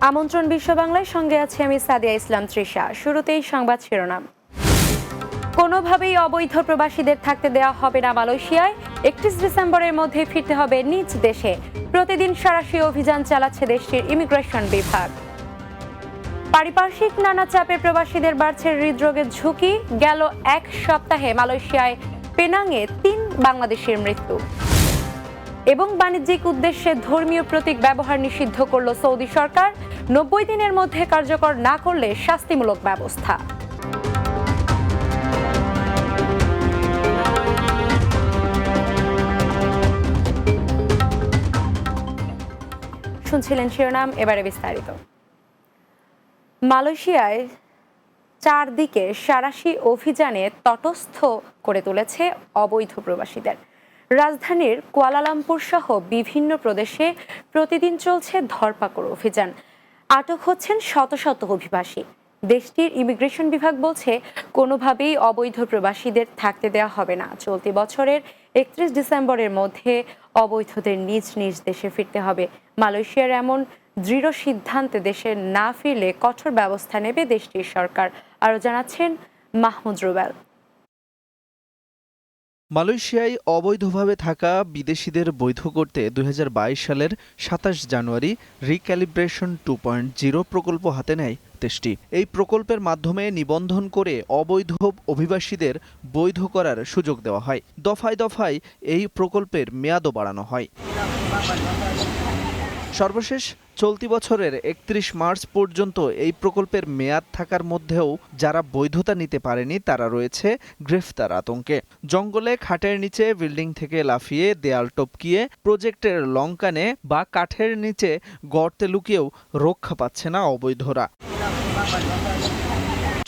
আমন্ত্রণ বিশ্ব বাংলায়, সঙ্গে আছে আমি সাদিয়া ইসলাম তৃষা। শুরুতেই সংবাদ শিরোনাম। কোনোভাবেই অবৈধ প্রবাসীদের থাকতে দেওয়া হবে না মালয়েশিয়ায়। 31 ডিসেম্বরের মধ্যে ফিরতে হবে নিজ দেশে। প্রতিদিন সাঁড়াশি অভিযান চালাচ্ছে দেশটির ইমিগ্রেশন বিভাগ। পারিপার্শ্বিক নানা চাপে প্রবাসীদের বাড়ছে হৃদরোগের ঝুঁকি। গেল এক সপ্তাহে মালয়েশিয়ায় পেনাংয়ে 3 বাংলাদেশির মৃত্যু। এবং বাণিজ্যিক উদ্দেশ্যে ধর্মীয় প্রতীক ব্যবহার নিষিদ্ধ করল সৌদি সরকার। 90 দিনের মধ্যে কার্যকর না করলে শাস্তিমূলক ব্যবস্থা। শুনছিলেন শিরোনাম, এবারে বিস্তারিত। মালয়েশিয়ায় চারদিকে সাঁড়াশি অভিযানে তটস্থ করে তুলেছে অবৈধ প্রবাসীদের। রাজধানীর কুয়ালালামপুর সহ বিভিন্ন প্রদেশে প্রতিদিন চলছে ধরপাকড় অভিযান। আটক হচ্ছেন শত শত অভিবাসী। দেশটির ইমিগ্রেশন বিভাগ বলছে, কোনোভাবেই অবৈধ প্রবাসীদের থাকতে দেওয়া হবে না। চলতি বছরের 31 ডিসেম্বরের মধ্যে অবৈধদের নিজ নিজ দেশে ফিরতে হবে। মালয়েশিয়ার এমন দৃঢ় সিদ্ধান্তে দেশে না ফিরলে কঠোর ব্যবস্থা নেবে দেশটির সরকার। আরও জানাচ্ছেন মাহমুদ রুবেল। মালয়েশিয়ায় অবৈধভাবে থাকা বিদেশিদের বৈধ করতে 2022 সালের 27 জানুয়ারি রিক্যালিব্রেশন 2.0 প্রকল্প হাতে নেয় দেশটি। এই প্রকল্পের মাধ্যমে নিবন্ধন করে অবৈধ অভিবাসীদের বৈধ করার সুযোগ দেওয়া হয়। দফায় দফায় এই প্রকল্পের মেয়াদও বাড়ানো হয়। সর্বশেষ চলতি বছরের 31 মার্চ পর্যন্ত এই প্রকল্পের মেয়াদ থাকার মধ্যেও যারা বৈধতা নিতে পারেনি তারা রয়েছে গ্রেফতার আতঙ্কে। জঙ্গলে খাটের নিচে, বিল্ডিং থেকে লাফিয়ে, দেয়াল টপকিয়ে, প্রজেক্টের লঙ্কানে বা কাঠের নিচে গর্তে লুকিয়েও রক্ষা পাচ্ছে না অবৈধরা।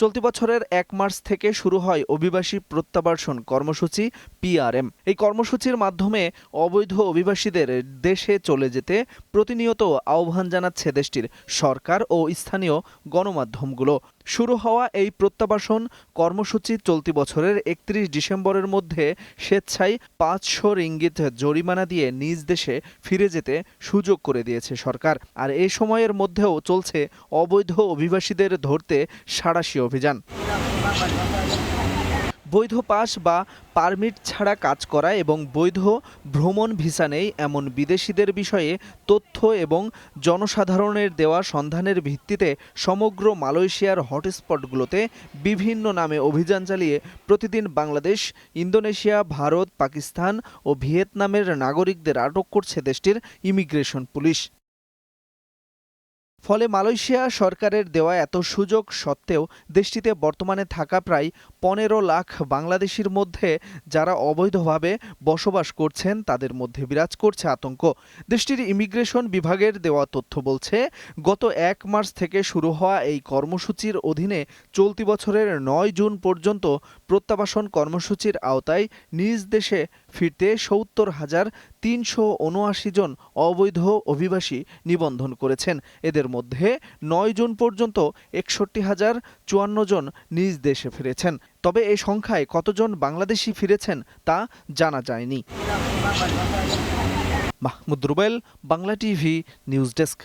চলতি বছরের 1 মার্চ থেকে শুরু হয় অভিবাসী প্রত্যাবাসন কর্মসূচি PRM। এই কর্মসূচির মাধ্যমে অবৈধ অভিবাসীদের দেশে চলে যেতে প্রতিনিয়ত আহ্বান জানাচ্ছে দেশটির সরকার ও স্থানীয় গণমাধ্যমগুলো। শুরু হওয়া এই প্রত্যাবাসন কর্মসূচি চলতি বছরের 31 ডিসেম্বরের মধ্যে স্বেচ্ছায় 500 রিঙ্গিত জরিমানা দিয়ে নিজ দেশে ফিরে যেতে সুযোগ করে দিয়েছে সরকার। আর এই সময়ের মধ্যেও চলছে অবৈধ অভিবাসীদের ধরতে সাঁড়াশি অভিযান। বৈধ পাস বা পারমিট ছাড়া কাজ করা এবং বৈধ ভ্রমণ ভিসা নেই এমন বিদেশিদের বিষয়ে তথ্য এবং জনসাধারণের দেওয়া সন্ধানের ভিত্তিতে সমগ্র মালয়েশিয়ার হটস্পটগুলোতে বিভিন্ন নামে অভিযান চালিয়ে প্রতিদিন বাংলাদেশ, ইন্দোনেশিয়া, ভারত, পাকিস্তান ও ভিয়েতনামের নাগরিকদের আটক করছে দেশটির ইমিগ্রেশন পুলিশ। ফলে মালয়েশিয়া সরকারের দেওয়া এত সুযোগ সত্ত্বেও দেশটিতে বর্তমানে থাকা প্রায় 15 লাখ বাংলাদেশির মধ্যে যারা অবৈধভাবে বসবাস করছেন তাদের মধ্যে বিরাজ করছে আতঙ্ক। দেশটির ইমিগ্রেশন বিভাগের দেওয়া তথ্য বলছে, গত 1 মার্চ থেকে শুরু হওয়া এই কর্মসূচির অধীনে চলতি বছরের 9 জুন পর্যন্ত প্রত্যাবাসন কর্মসূচির আওতায় নিজ দেশে ফিরতে 70,379 জন অবৈধ অভিবাসী নিবন্ধন করেছেন। এদের মধ্যে 9 জুন পর্যন্ত 61,054 জন নিজ দেশে ফিরেছেন। তবে এই সংখ্যায় কতজন বাংলাদেশি ফিরেছেন তা জানা যায়নি। Mahmud Rubel, Bangla TV, news desk.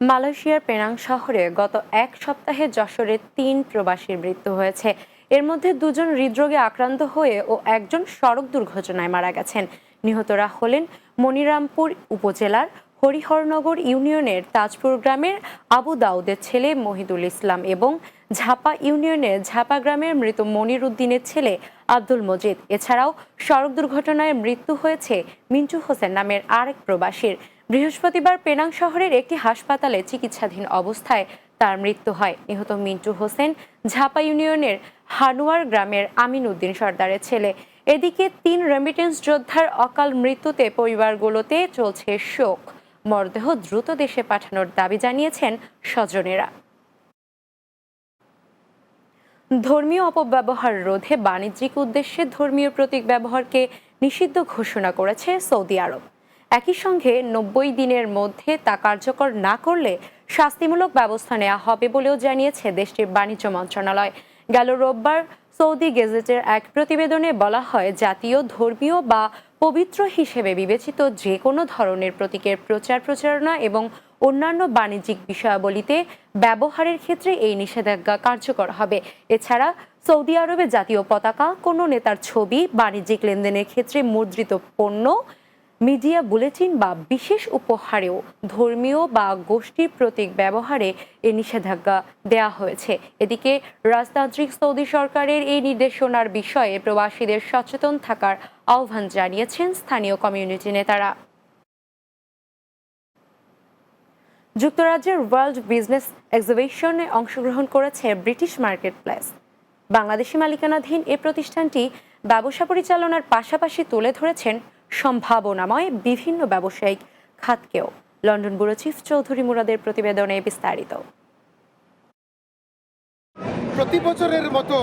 মালয়েশিয়ার পেনাং শহরে গত এক সপ্তাহে যশোরে 3 প্রবাসীর মৃত্যু হয়েছে। এর মধ্যে 2 জন হৃদরোগে আক্রান্ত হয়ে ও 1 জন সড়ক দুর্ঘটনায় মারা গেছেন। নিহতরা হলেন মনিরামপুর উপজেলার হরিহরনগর ইউনিয়নের তাজপুর গ্রামের আবু দাউদের ছেলে মহিদুল ইসলাম এবং ঝাপা ইউনিয়নের ঝাপা গ্রামের মৃত মনির উদ্দিনের ছেলে আব্দুল মজিদ। এছাড়াও সড়ক দুর্ঘটনায় মৃত্যু হয়েছে মিন্টু হোসেন নামের আরেক প্রবাসীর। বৃহস্পতিবার পেনাং শহরের একটি হাসপাতালে চিকিৎসাধীন অবস্থায় তার মৃত্যু হয়। নিহত মিন্টু হোসেন ঝাপা ইউনিয়নের হানুয়ার গ্রামের আমিন উদ্দিন সর্দারের ছেলে। এদিকে 3 রেমিটেন্স যোদ্ধার অকাল মৃত্যুতে পরিবারগুলোতে চলছে শোক। মরদেহ দ্রুত দেশে পাঠানোর দাবি জানিয়েছেন স্বজনেরা। ধর্মীয় অপব্যবহার রোধে বাণিজ্যিক উদ্দেশ্যে ধর্মীয় প্রতীক ব্যবহারকে নিষিদ্ধ ঘোষণা করেছে সৌদি আরব। একই সঙ্গে 90 দিনের মধ্যে তা কার্যকর না করলে শাস্তিমূলক ব্যবস্থা নেওয়া হবে বলেও জানিয়েছে দেশটির বাণিজ্য মন্ত্রণালয়। গেল রোববার সৌদি গেজেটের এক প্রতিবেদনে বলা হয়, জাতীয় ধর্মীয় বা পবিত্র হিসেবে বিবেচিত যে কোনো ধরনের প্রতীকের প্রচার প্রচারণা এবং অন্যান্য বাণিজ্যিক বিষয়াবলিতে ব্যবহারের ক্ষেত্রে এই নিষেধাজ্ঞা কার্যকর হবে। এছাড়া সৌদি আরবে জাতীয় পতাকা, কোনো নেতার ছবি, বাণিজ্যিক লেনদেনের ক্ষেত্রে মুদ্রিত পণ্য, মিডিয়া বুলেটিন বা বিশেষ উপহারেও ধর্মীয় বা গোষ্ঠীর প্রতীক ব্যবহারে এই নিষেধাজ্ঞা দেয়া হয়েছে। এদিকে রাজতান্ত্রিক সৌদি সরকারের এই নির্দেশনার বিষয়ে প্রবাসীদের সচেতন থাকার আহ্বান জানিয়েছেন স্থানীয় কমিউনিটি নেতারা। যুক্তরাজ্যের ওয়ার্ল্ড বিজনেস এক্সিবিশনে অংশগ্রহণ করেছে ব্রিটিশ মার্কেট প্লেস। বাংলাদেশি মালিকানাধীন এ প্রতিষ্ঠানটি ব্যবসা পরিচালনার পাশাপাশি তুলে ধরেছেন সম্ভাবনাময় বিভিন্ন ব্যবসায়িক খাতকেও। লন্ডন ব্যুরো চিফ চৌধুরী মুরাদের প্রতিবেদনে বিস্তারিত। প্রতি বছরের মতো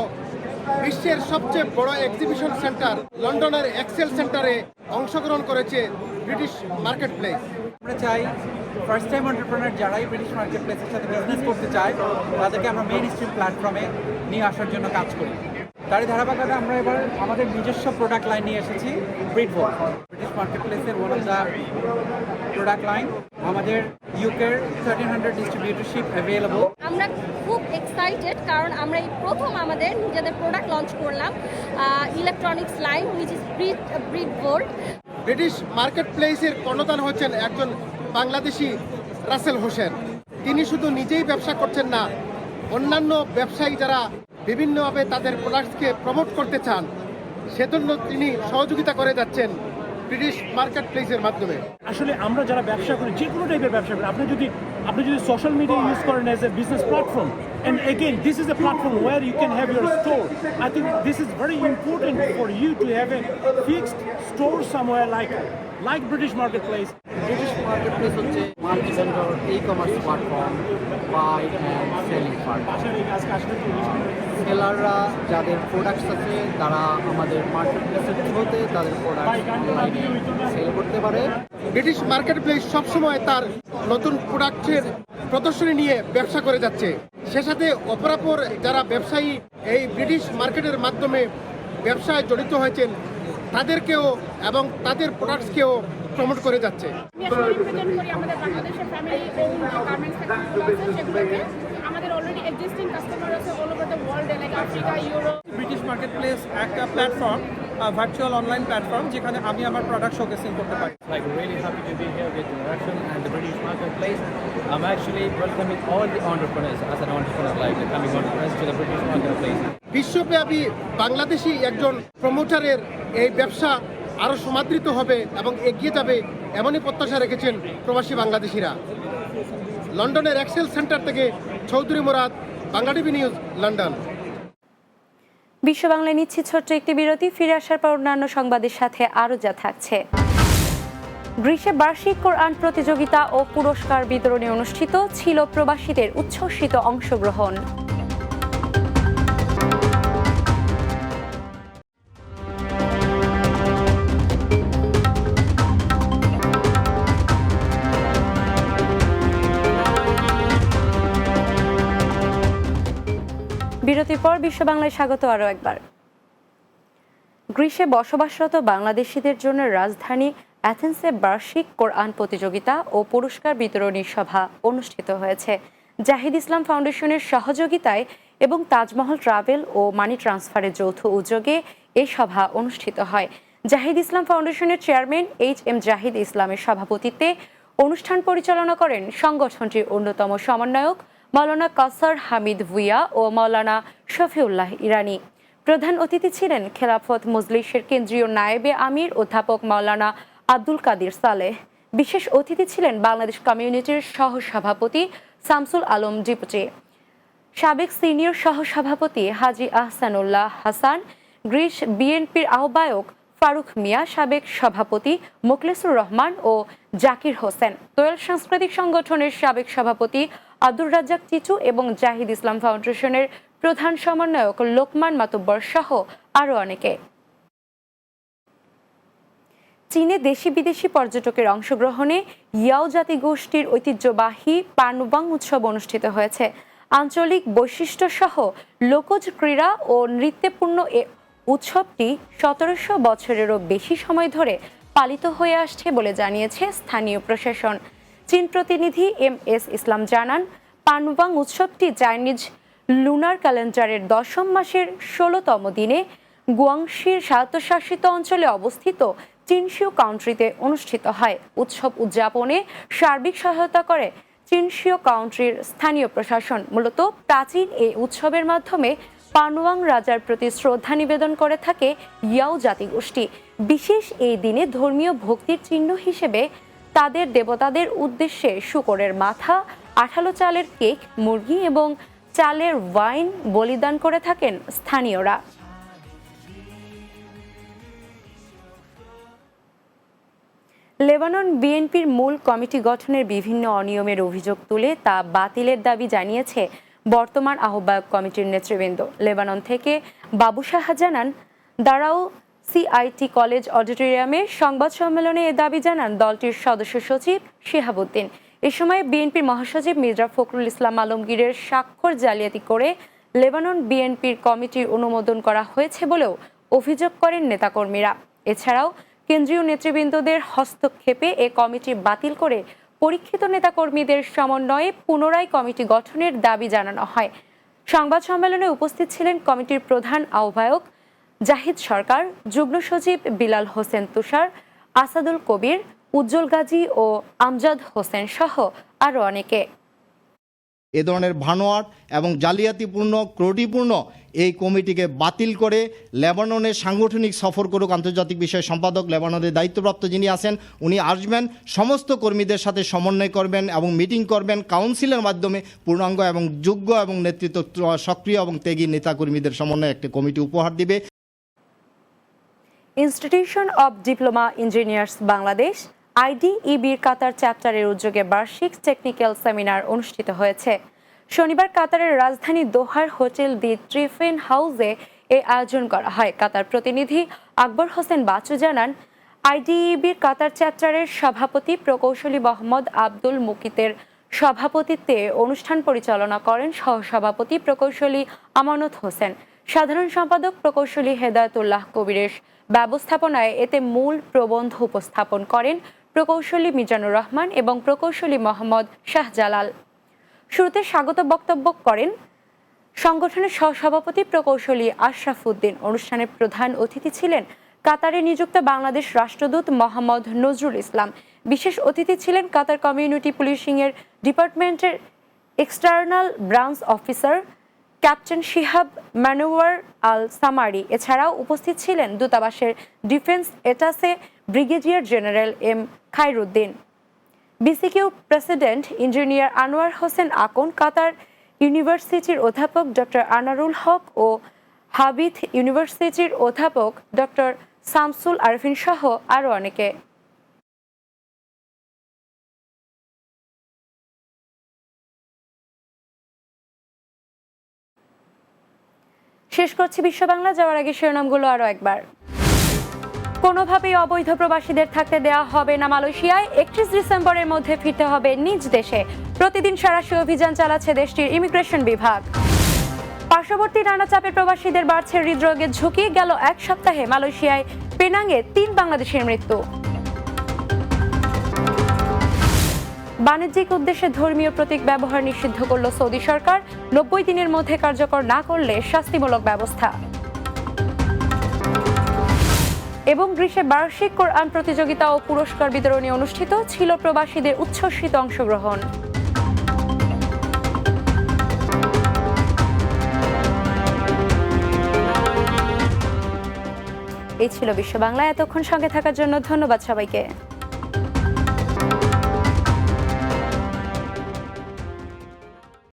বিশ্বের সবচেয়ে বড় এক্সিবিশন সেন্টার লন্ডনের এক্সেল সেন্টারে অংশগ্রহণ করেছে ব্রিটিশ মার্কেট প্লেস। আমরা চাই ফার্স্ট টাইম এন্টারপ্রেনার যারাই ব্রিটিশ মার্কেট প্লেসের সাথে বিজনেস করতে চায় তাদেরকে আমরা মেইন স্ট্রিম প্ল্যাটফর্মে নিয়ে আসার জন্য কাজ করি। তারই ধারাবাহিকতা আমরা এবার আমাদের নিজস্ব প্রোডাক্ট লাইন নিয়ে এসেছি ব্রিডভোল্ট। ব্রিটিশ মার্কেট প্লেসের one of the product line. আমাদের ইউকের 1300 ডিস্ট্রিবিউটরশিপ অ্যাভেলেবল। আমরা খুব এক্সাইটেড কারণ আমরা এই প্রথম আমাদের নিজেদের প্রোডাক্ট লঞ্চ করলাম electronics line which is Britvolt. British market প্লেসের কর্ণধার হচ্ছেন একজন বাংলাদেশি রাসেল হোসেন। তিনি শুধু নিজেই ব্যবসা করছেন না, অন্যান্য ব্যবসায়ী যারা বিভিন্নভাবে তাদের প্রোডাক্টসকে প্রমোট করতে চান সেজন্য তিনি সহযোগিতা করে যাচ্ছেন ব্রিটিশ মার্কেট প্লেসের মাধ্যমে। আসলে আমরা যারা ব্যবসা করি, যে কোনো টাইপের ব্যবসা করি, আপনি যদি সোশ্যাল মিডিয়া ইউজ করেন as a business platform, and again this is a platform where you can have your store. I think this is very important for you to have a fixed store somewhere like British Marketplace. British market place হচ্ছে multi vendor e-commerce platform, buy and selling platform. সেলাররা যাদের products আছে তারা আমাদের market প্লেসের থ্রুতে তাদের product অনলাইনে সেল করতে পারে। ব্রিটিশ মার্কেট প্লেস সবসময় তার নতুন প্রোডাক্টের প্রদর্শনী নিয়ে ব্যবসা করে যাচ্ছে। সে সাথে অপরাপর যারা ব্যবসায়ী এই ব্রিটিশ মার্কেটের মাধ্যমে ব্যবসায় জড়িত হয়েছেন তাদেরকেও এবং তাদের প্রোডাক্টসকেও প্রমোট করে যাচ্ছে। আমি আসলে রিপ্রেজেন্ট করি আমাদের বাংলাদেশের ফ্যামিলি ওন গার্মেন্টস ফ্যাক্টরিগুলো আছে সেগুলোকে। আমাদের অলরেডি এক্সিস্টিং কাস্টমার আছে all over the world, like Africa, Europe. British market place একটা প্ল্যাটফর্ম, ভার্চুয়াল অনলাইন প্ল্যাটফর্ম যেখানে আমি আমার প্রোডাক্ট শোকেসিং করতে পারি। Like really happy to be here with Interaction and the British Marketplace. I'm actually welcoming all the entrepreneurs as an entrepreneur, like the coming entrepreneurs to the British Marketplace. বিশ্বব্যাপী বাংলাদেশি একজন প্রমোটারের এই ব্যবসা আরও সমাদৃত হবে এবং এগিয়ে যাবে এমনই প্রত্যাশা রেখেছেন প্রবাসী বাংলাদেশিরা। লন্ডনের এক্সেল সেন্টার থেকে Chowdhury Murad, Bangla TV news, London. বিশ্ব বাংলায় নিচ্ছি ছোট্ট একটি বিরতি। ফিরে আসার পর অন্যান্য সংবাদের সাথে আরও যা থাকছে। গ্রীষ্মে বার্ষিক কোরআন প্রতিযোগিতা ও পুরস্কার বিতরণী অনুষ্ঠিত ছিল প্রবাসীদের উচ্ছ্বসিত অংশগ্রহণ। বিরতির পর বিশ্ব বাংলায় স্বাগত আরও একবার। গ্রীসে বসবাসরত বাংলাদেশিদের জন্য রাজধানী অ্যাথেন্সে বার্ষিক কোরআন প্রতিযোগিতা ও পুরস্কার বিতরণী সভা অনুষ্ঠিত হয়েছে। জাহিদ ইসলাম ফাউন্ডেশনের সহযোগিতায় এবং তাজমহল ট্রাভেল ও মানি ট্রান্সফারের যৌথ উদ্যোগে এই সভা অনুষ্ঠিত হয়। জাহিদ ইসলাম ফাউন্ডেশনের চেয়ারম্যান এইচ.এম. জাহিদ ইসলামের সভাপতিত্বে অনুষ্ঠান পরিচালনা করেন সংগঠনটির অন্যতম সমন্বয়ক মাওলানা কাসার হামিদ ভুইয়া ও মাওলানা শফিউল্লাহ ইরানি। প্রধান অতিথি ছিলেন খেলাফত মজলিসের কেন্দ্রীয় নায়েবে আমির অধ্যাপক মাওলানা আব্দুল কাদির সালেহ। বিশেষ অতিথি ছিলেন বাংলাদেশ কমিউনিটির সহসভাপতি শামসুল আলম ডিপুটি, সাবেক সিনিয়র সহসভাপতি হাজী আহসানুল্লাহ হাসান, গ্রিস বিএনপির আহ্বায়ক ফারুক মিয়া, সাবেক সভাপতি মোখলেসুর রহমান ও জাকির হোসেন, দোয়েল সাংস্কৃতিক সংগঠনের সাবেক সভাপতি আব্দুর রাজ্জাক চিচু এবং জাহিদ ইসলাম ফাউন্ডেশনের প্রধান সমন্বয়ক লোকমান মাতুব্বর সহ আরও অনেকে। চীনে দেশি বিদেশি পর্যটকের অংশগ্রহণে ইয়াও জাতিগোষ্ঠীর ঐতিহ্যবাহী পানুবাং উৎসব অনুষ্ঠিত হয়েছে। আঞ্চলিক বৈশিষ্ট্য সহ লোকজ ক্রীড়া ও নৃত্যপূর্ণ এ উৎসবটি 1700 বছরেরও বেশি সময় ধরে পালিত হয়ে আসছে বলে জানিয়েছে স্থানীয় প্রশাসন। চীন প্রতিনিধি MS ইসলাম জানান, পানওয়াং উৎসবটি চাইনিজ লুনার ক্যালেন্ডারের 10ম মাসের 16তম দিনে গুয়াংশির স্বায়ত্তশাসিত অঞ্চলে অবস্থিত চিনশিউ কাউন্ট্রিতে অনুষ্ঠিত হয়। উৎসব উদযাপনে সার্বিক সহায়তা করে চিনশিউ কাউন্ট্রির স্থানীয় প্রশাসন। মূলত প্রাচীন এই উৎসবের মাধ্যমে পানওয়াং রাজার প্রতি শ্রদ্ধা নিবেদন করে থাকে ইয়াও জাতিগোষ্ঠী। বিশেষ এই দিনে ধর্মীয় ভক্তির চিহ্ন হিসেবে তাদের দেবতাদের উদ্দেশ্যে শূকরের মাথা, আঠালো চালের কেক, মুরগি এবং চালের ওয়াইন বলিদান করে থাকেন স্থানীয়রা। লেবানন বিএনপির মূল কমিটি গঠনের বিভিন্ন অনিয়মের অভিযোগ তুলে তা বাতিলের দাবি জানিয়েছে বর্তমান আহ্বায়ক কমিটির নেতৃবৃন্দ। লেবানন থেকে বাবু সাহা জানান, দারাও CIT কলেজ অডিটোরিয়ামে সংবাদ সম্মেলনে এ দাবি জানান দলটির সদস্য সচিব শিহাবুদ্দিন। এ সময় বিএনপির মহাসচিব মির্জা ফখরুল ইসলাম আলমগীরের স্বাক্ষর জালিয়াতি করে লেবানন বিএনপির কমিটির অনুমোদন করা হয়েছে বলেও অভিযোগ করেন নেতাকর্মীরা। এছাড়াও কেন্দ্রীয় নেতৃবৃন্দদের হস্তক্ষেপে এ কমিটি বাতিল করে পরীক্ষিত নেতাকর্মীদের সমন্বয়ে পুনরায় কমিটি গঠনের দাবি জানানো হয়। সংবাদ সম্মেলনে উপস্থিত ছিলেন কমিটির প্রধান আহ্বায়ক জাহিদ সরকার, যুগ্ম সচিব বিলাল হোসেন তুষার, আসাদুল কবির, উজ্জ্বল গাজী ও আমজাদ হোসেন সহ আরও অনেকে। এ ধরনের ভানোয়াট এবং জালিয়াতিপূর্ণ ত্রুটিপূর্ণ এই কমিটিকে বাতিল করে লেবাননে সাংগঠনিক সফর করুক আন্তর্জাতিক বিষয় সম্পাদক। লেবাননের দায়িত্বপ্রাপ্ত যিনি আছেন উনি আসবেন, সমস্ত কর্মীদের সাথে সমন্বয় করবেন এবং মিটিং করবেন। কাউন্সিলের মাধ্যমে পূর্ণাঙ্গ এবং যোগ্য এবং নেতৃত্ব সক্রিয় এবং ত্যাগী নেতাকর্মীদের সমন্বয়ে একটি কমিটি উপহার দিবে। Institution of diploma engineers Bangladesh IDEBর কাতার চ্যাপ্টারের উদ্যোগে বার্ষিক টেকনিক্যাল সেমিনার অনুষ্ঠিত হয়েছে। শনিবার কাতারের রাজধানী দোহার হোটেল দি ট্রিফেন হাউসে এই আয়োজন করা হয়। কাতার প্রতিনিধি আকবর হোসেন বাচু জানান, IDEBর কাতার চ্যাপ্টারের সভাপতি প্রকৌশলী মোহাম্মদ আব্দুল মুকিতের সভাপতিত্বে অনুষ্ঠান পরিচালনা করেন সহসভাপতি প্রকৌশলী আমানত হোসেন। সাধারণ সম্পাদক প্রকৌশলী হেদায়েতুল্লাহ কবিরের ব্যবস্থাপনায় এতে মূল প্রবন্ধ উপস্থাপন করেন প্রকৌশলী মিজানুর রহমান এবং প্রকৌশলী মোহাম্মদ শাহজালাল। শুরুতে স্বাগত বক্তব্য করেন সংগঠনের সহসভাপতি প্রকৌশলী আশরাফ উদ্দিন। অনুষ্ঠানে প্রধান অতিথি ছিলেন কাতারে নিযুক্ত বাংলাদেশ রাষ্ট্রদূত মোহাম্মদ নজরুল ইসলাম। বিশেষ অতিথি ছিলেন কাতার কমিউনিটি পুলিশিংয়ের ডিপার্টমেন্টের external branch officer captain Shihab ম্যানুয়ার আল সামারি। এছাড়াও উপস্থিত ছিলেন দূতাবাসের defence attaché brigadier general M Khairuddin, BCQ president engineer Anwar Hossain Akon, Qatar ইউনিভার্সিটির অধ্যাপক ডক্টর আনারুল হক ও হাবিথ ইউনিভার্সিটির অধ্যাপক ডক্টর শামসুল আরফিন সহ আরও অনেকে। শেষ করছি বিশ্ব বাংলা, যাওয়ার আগে শিরোনামগুলো আরও একবার। কোনোভাবেই অবৈধ প্রবাসীদের থাকতে দেওয়া হবে না মালয়েশিয়ায়। 31 ডিসেম্বরের মধ্যে ফিরতে হবে নিজ দেশে। প্রতিদিন সাঁড়াশি অভিযান চালাচ্ছে দেশটির ইমিগ্রেশন বিভাগ। পার্শ্ববর্তী নানা চাপে প্রবাসীদের বাড়ছে হৃদরোগের ঝুঁকি। গেল এক সপ্তাহে মালয়েশিয়ায় পেনাংয়ে 3 বাংলাদেশের মৃত্যু। বাণিজ্যিক উদ্দেশ্যে ধর্মীয় প্রতীক ব্যবহার নিষিদ্ধ করল সৌদি সরকার। 90 দিনের মধ্যে কার্যকর না করলে শাস্তিমূলক ব্যবস্থা। এবং গ্রীষ্মে বার্ষিক কোরআন প্রতিযোগিতা ও পুরস্কার বিতরণী অনুষ্ঠিত, ছিল প্রবাসীদের উচ্ছ্বসিত অংশগ্রহণ। এই ছিল বিশ্ব বাংলা। এতক্ষণ সঙ্গে থাকার জন্য ধন্যবাদ সবাইকে।